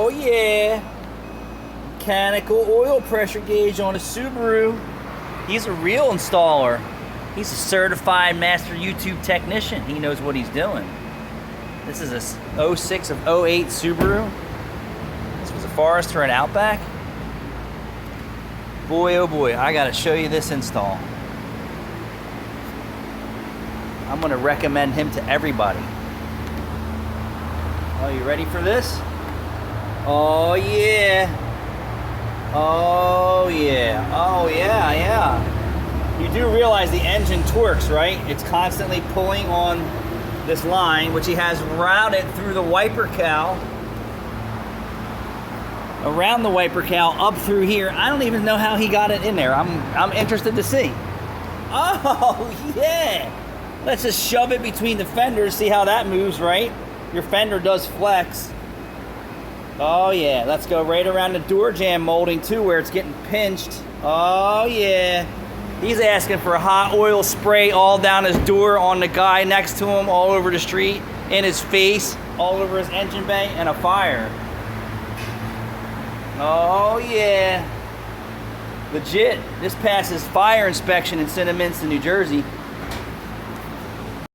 Oh yeah. Mechanical oil pressure gauge on a Subaru. He's a real installer. He's a certified master YouTube technician. He knows what he's doing. This is a 06 of 08 Subaru. This was a Forester and Outback. Boy, oh boy, I gotta show you this install. I'm gonna recommend him to everybody. Oh, you ready for this? Oh yeah. Oh yeah. Oh yeah, yeah. You do realize the engine torques, right? It's constantly pulling on this line, which he has routed through the wiper cowl, around the wiper cowl, up through here. I don't even know how he got it in there. I'm interested to see. Oh yeah. Let's just shove it between the fenders, see how that moves, right? Your fender does flex. Oh yeah, let's go right around the door jamb molding too, where it's getting pinched. Oh yeah. He's asking for a hot oil spray all down his door, on the guy next to him, all over the street, in his face, all over his engine bay, and a fire. Oh yeah. Legit. This passes fire inspection in Cinnaminster, New Jersey.